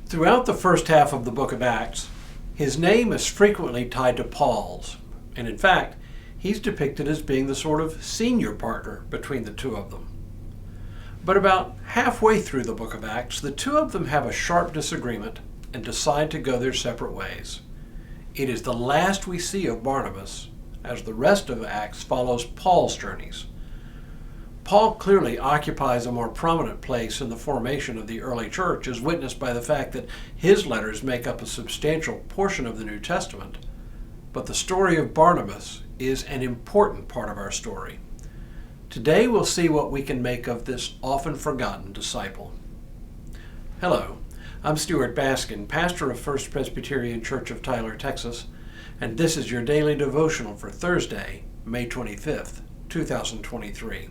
Throughout the first half of the book of Acts, his name is frequently tied to Paul's, and in fact, he's depicted as being the sort of senior partner between the two of them. But about halfway through the book of Acts, the two of them have a sharp disagreement and decide to go their separate ways. It is the last we see of Barnabas, as the rest of Acts follows Paul's journeys. Paul clearly occupies a more prominent place in the formation of the early church, as witnessed by the fact that his letters make up a substantial portion of the New Testament. But the story of Barnabas is an important part of our story. Today we'll see what we can make of this often forgotten disciple. Hello, I'm Stuart Baskin, pastor of First Presbyterian Church of Tyler, Texas, and this is your daily devotional for Thursday, May 25th, 2023.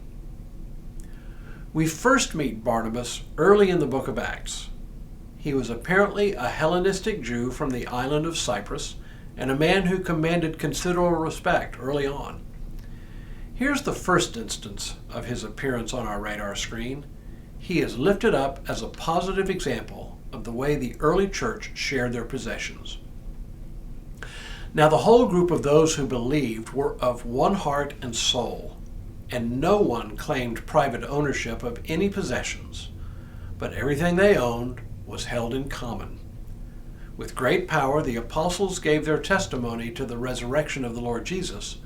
We first meet Barnabas early in the book of Acts. He was apparently a Hellenistic Jew from the island of Cyprus and a man who commanded considerable respect early on. Here's the first instance of his appearance on our radar screen. He is lifted up as a positive example of the way the early church shared their possessions. Now the whole group of those who believed were of one heart and soul, and no one claimed private ownership of any possessions, but everything they owned was held in common. With great power, the apostles gave their testimony to the resurrection of the Lord Jesus,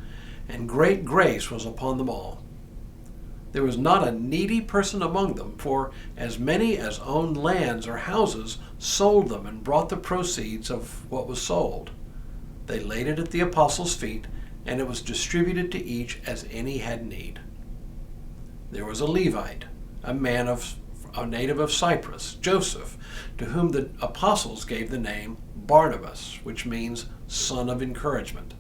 and great grace was upon them all. There was not a needy person among them, for as many as owned lands or houses sold them and brought the proceeds of what was sold. They laid it at the apostles' feet, and it was distributed to each as any had need. There was a Levite, a native of Cyprus, Joseph, to whom the apostles gave the name Barnabas, which means son of encouragement.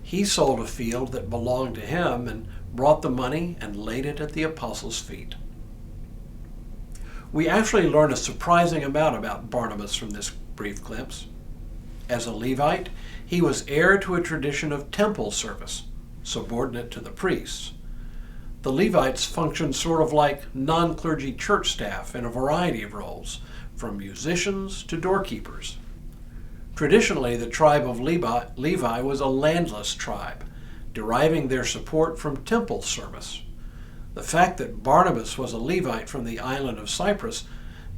He sold a field that belonged to him and brought the money and laid it at the apostles' feet. We actually learn a surprising amount about Barnabas from this brief glimpse. As a Levite, he was heir to a tradition of temple service, subordinate to the priests. The Levites functioned sort of like non-clergy church staff in a variety of roles, from musicians to doorkeepers. Traditionally, the tribe of Levi was a landless tribe, deriving their support from temple service. The fact that Barnabas was a Levite from the island of Cyprus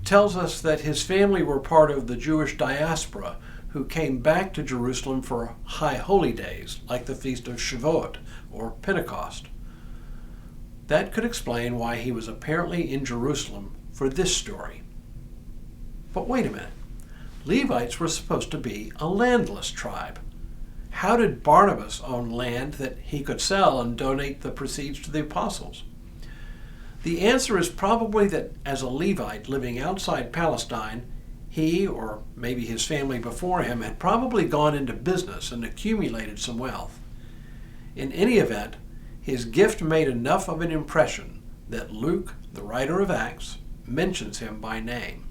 tells us that his family were part of the Jewish diaspora who came back to Jerusalem for high holy days, like the Feast of Shavuot or Pentecost. That could explain why he was apparently in Jerusalem for this story. But wait a minute. Levites were supposed to be a landless tribe. How did Barnabas own land that he could sell and donate the proceeds to the apostles? The answer is probably that as a Levite living outside Palestine, he, or maybe his family before him, had probably gone into business and accumulated some wealth. In any event, his gift made enough of an impression that Luke, the writer of Acts, mentions him by name.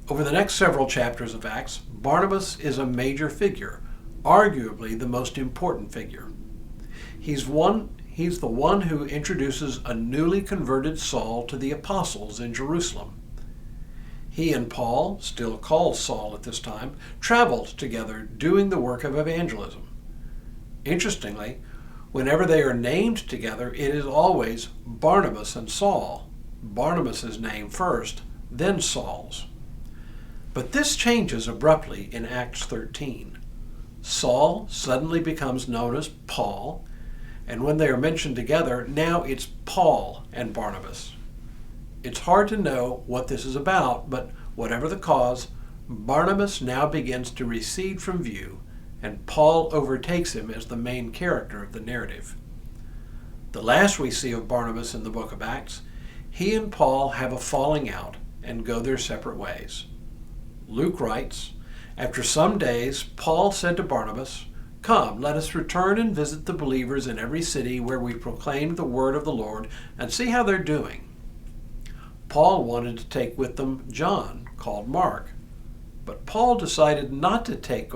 Over the next several chapters of Acts, Barnabas is a major figure, arguably the most important figure. He's the one who introduces a newly converted Saul to the apostles in Jerusalem. He and Paul, still called Saul at this time, traveled together doing the work of evangelism. Interestingly, whenever they are named together, it is always Barnabas and Saul. Barnabas' name first, then Saul's. But this changes abruptly in Acts 13. Saul suddenly becomes known as Paul, and when they are mentioned together, now it's Paul and Barnabas. It's hard to know what this is about, but whatever the cause, Barnabas now begins to recede from view, and Paul overtakes him as the main character of the narrative. The last we see of Barnabas in the book of Acts, he and Paul have a falling out and go their separate ways. Luke writes, "After some days, Paul said to Barnabas, 'Come, let us return and visit the believers in every city where we proclaimed the word of the Lord and see how they're doing.' Paul wanted to take with them John, called Mark, but Paul decided not to take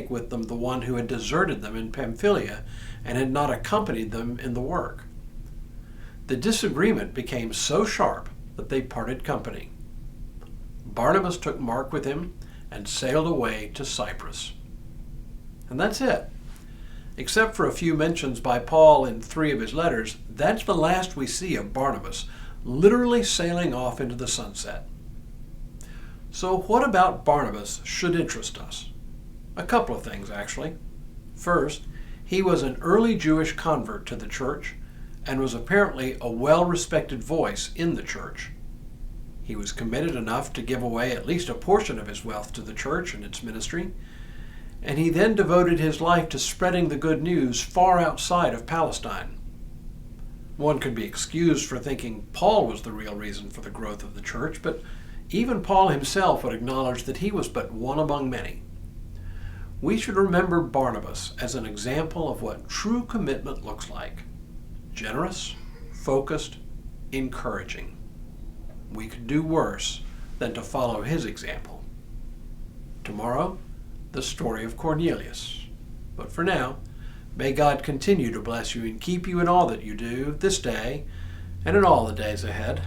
with them the one who had deserted them in Pamphylia and had not accompanied them in the work. The disagreement became so sharp that they parted company. Barnabas took Mark with him and sailed away to Cyprus. And that's it. Except for a few mentions by Paul in 3 of his letters, that's the last we see of Barnabas, literally sailing off into the sunset. So what about Barnabas should interest us? A couple of things, actually. First, he was an early Jewish convert to the church and was apparently a well-respected voice in the church. He was committed enough to give away at least a portion of his wealth to the church and its ministry, and he then devoted his life to spreading the good news far outside of Palestine. One could be excused for thinking Paul was the real reason for the growth of the church, but even Paul himself would acknowledge that he was but one among many. We should remember Barnabas as an example of what true commitment looks like: generous, focused, encouraging. We could do worse than to follow his example. Tomorrow, the story of Cornelius. But for now, may God continue to bless you and keep you in all that you do this day and in all the days ahead.